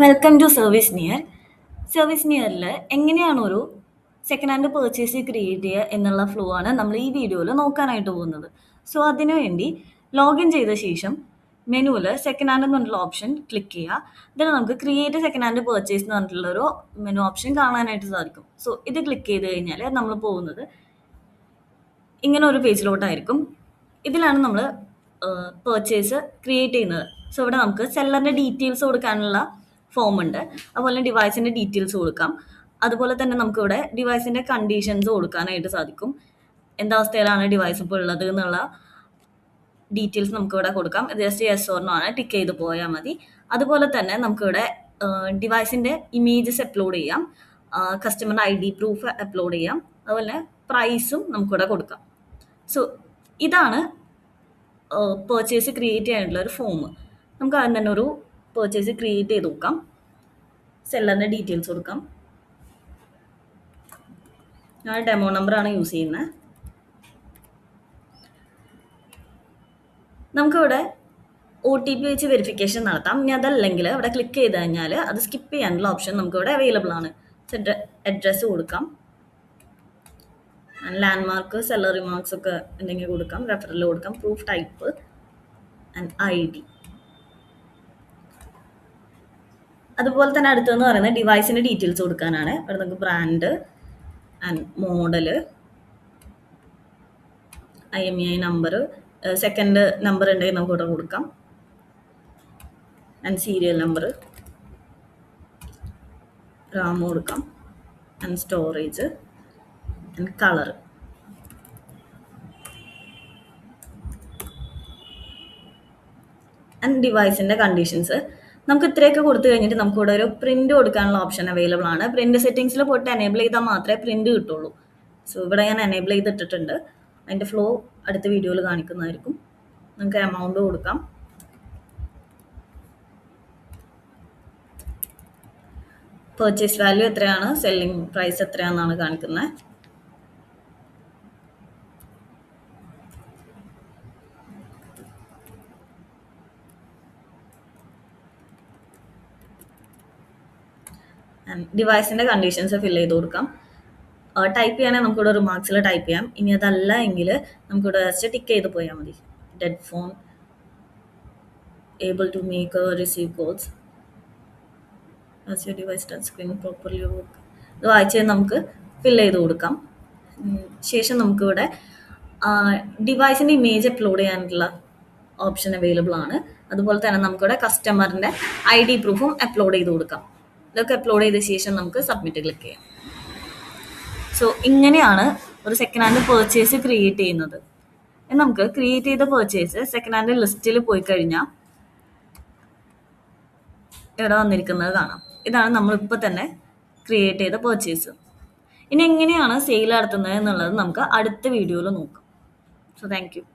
Welcome to Service Near. Service നിയറിൽ എങ്ങനെയാണ് ഒരു സെക്കൻഡ് ഹാൻഡ് പർച്ചേസ് ക്രിയേറ്റ് ചെയ്യുക എന്നുള്ള ഫ്ലോ ആണ് നമ്മൾ ഈ വീഡിയോയിൽ നോക്കാനായിട്ട് പോകുന്നത്. സോ അതിനു വേണ്ടി ലോഗിൻ ചെയ്ത ശേഷം മെനുവിൽ സെക്കൻഡ് ഹാൻഡ് എന്നുള്ള ഓപ്ഷൻ ക്ലിക്ക് ചെയ്യുക. ഇതിൽ നമുക്ക് ക്രിയേറ്റ് സെക്കൻഡ് ഹാൻഡ് പർച്ചേസ് എന്ന് പറഞ്ഞിട്ടുള്ളൊരു മെനു ഓപ്ഷൻ കാണാനായിട്ട് സാധിക്കും. സോ ഇത് ക്ലിക്ക് ചെയ്ത് കഴിഞ്ഞാൽ നമ്മൾ പോകുന്നത് ഇങ്ങനെ ഒരു പേജിലോട്ടായിരിക്കും. ഇതിലാണ് നമ്മൾ പർച്ചേസ് ക്രിയേറ്റ് ചെയ്യുന്നത്. സോ ഇവിടെ നമുക്ക് സെല്ലറിൻ്റെ ഡീറ്റെയിൽസ് കൊടുക്കാനുള്ള ഫോം ഉണ്ട്. അതുപോലെ ഡിവൈസിൻ്റെ ഡീറ്റെയിൽസ് കൊടുക്കാം. അതുപോലെ തന്നെ നമുക്കിവിടെ ഡിവൈസിൻ്റെ കണ്ടീഷൻസ് കൊടുക്കാനായിട്ട് സാധിക്കും. എന്തവസ്ഥയിലാണ് ഡിവൈസ് ഇപ്പോൾ ഉള്ളത് എന്നുള്ള ഡീറ്റെയിൽസ് നമുക്കിവിടെ കൊടുക്കാം. ഇത് ജസ്റ്റ് യെസ് ഓർ നോ ആണ്, ടിക്ക് ചെയ്ത് പോയാൽ മതി. അതുപോലെ തന്നെ നമുക്കിവിടെ ഡിവൈസിൻ്റെ ഇമേജസ് അപ്ലോഡ് ചെയ്യാം, കസ്റ്റമർ ID പ്രൂഫ് അപ്ലോഡ് ചെയ്യാം, അതുപോലെ പ്രൈസും നമുക്കിവിടെ കൊടുക്കാം. സോ ഇതാണ് പർച്ചേസ് ക്രിയേറ്റ് ചെയ്യാനുള്ള ഒരു ഫോം. നമുക്ക് ആദ്യം തന്നെ ഒരു പർച്ചേസ് ക്രിയേറ്റ് ചെയ്ത് നോക്കാം. സെല്ലറിൻ്റെ ഡീറ്റെയിൽസ് കൊടുക്കാം. ഞാൻ ഡെമോ നമ്പറാണ് യൂസ് ചെയ്യുന്നത്. നമുക്കിവിടെ OTP വെച്ച് വെരിഫിക്കേഷൻ നടത്താം. ഇനി അതല്ലെങ്കിൽ ഇവിടെ ക്ലിക്ക് ചെയ്ത് കഴിഞ്ഞാൽ അത് സ്കിപ്പ് ചെയ്യാനുള്ള ഓപ്ഷൻ നമുക്കിവിടെ അവൈലബിൾ ആണ്. അഡ്രസ്സ് കൊടുക്കാം, ലാൻഡ്മാർക്ക്, സെല്ലർ റിമാർക്സ് ഒക്കെ എന്തെങ്കിലും കൊടുക്കാം, റെഫറൽ കൊടുക്കാം, പ്രൂഫ് ടൈപ്പ് ആൻഡ് ID. അതുപോലെ തന്നെ അടുത്തെന്ന് പറയുന്നത് ഡിവൈസിൻ്റെ ഡീറ്റെയിൽസ് കൊടുക്കാനാണ്. ഇവിടെ നമുക്ക് brand and model, IMEI number, second number ഉണ്ടെങ്കിൽ നമുക്ക് ഇവിടെ കൊടുക്കാം, ആൻഡ് സീരിയൽ നമ്പർ, റാം കൊടുക്കാം, and storage and colour. And ഡിവൈസിൻ്റെ കണ്ടീഷൻസ് നമുക്ക് ഇത്രയൊക്കെ കൊടുത്തു കഴിഞ്ഞിട്ട് നമുക്കിവിടെ ഒരു പ്രിന്റ് കൊടുക്കാനുള്ള ഓപ്ഷൻ അവൈലബിൾ ആണ്. പ്രിന്റ് സെറ്റിംഗ്സിൽ പോയിട്ട് എനേബിൾ ചെയ്താൽ മാത്രമേ പ്രിന്റ് കിട്ടുള്ളൂ. സോ ഇവിടെ ഞാൻ എനേബിൾ ചെയ്തിട്ടിട്ടുണ്ട്. അതിൻ്റെ ഫ്ലോ അടുത്ത വീഡിയോയിൽ കാണിക്കുന്നതായിരിക്കും. നമുക്ക് എമൗണ്ട് കൊടുക്കാം. പർച്ചേസ് വാല്യൂ എത്രയാണ്, സെല്ലിംഗ് പ്രൈസ് എത്രയാണെന്നാണ് കാണിക്കുന്നത്. ഡിവൈസിൻ്റെ കണ്ടീഷൻസ് ഫിൽ ചെയ്ത് കൊടുക്കാം. ടൈപ്പ് ചെയ്യണമെങ്കിൽ നമുക്കിവിടെ റിമാർക്സിൽ ടൈപ്പ് ചെയ്യാം. ഇനി അതല്ല എങ്കിൽ നമുക്കിവിടെ ജസ്റ്റ് ടിക്ക് ചെയ്ത് പോയാൽ മതി. Dead phone, able to make receive calls, device touch screen properly work. ഇത് വായിച്ച് നമുക്ക് ഫിൽ ചെയ്ത് കൊടുക്കാം. ശേഷം നമുക്കിവിടെ ഡിവൈസിൻ്റെ ഇമേജ് അപ്ലോഡ് ചെയ്യാനുള്ള ഓപ്ഷൻ അവൈലബിൾ ആണ്. അതുപോലെ തന്നെ നമുക്കിവിടെ കസ്റ്റമറിൻ്റെ ID പ്രൂഫും അപ്ലോഡ് ചെയ്ത് കൊടുക്കാം. ഇതൊക്കെ അപ്ലോഡ് ചെയ്ത ശേഷം നമുക്ക് സബ്മിറ്റ് ക്ലിക്ക് ചെയ്യാം. സോ ഇങ്ങനെയാണ് ഒരു സെക്കൻഡ് ഹാൻഡ് പർച്ചേസ് ക്രിയേറ്റ് ചെയ്യുന്നത്. നമുക്ക് ക്രിയേറ്റ് ചെയ്ത പർച്ചേസ് സെക്കൻഡ് ഹാൻഡ് ലിസ്റ്റിൽ പോയി കഴിഞ്ഞാൽ ഇവിടെ വന്നിരിക്കുന്നത് കാണാം. ഇതാണ് നമ്മളിപ്പോൾ തന്നെ ക്രിയേറ്റ് ചെയ്ത പർച്ചേസ്. ഇനി എങ്ങനെയാണ് സെയിൽ നടത്തുന്നത് എന്നുള്ളത് നമുക്ക് അടുത്ത വീഡിയോയിൽ നോക്കാം. So thank you.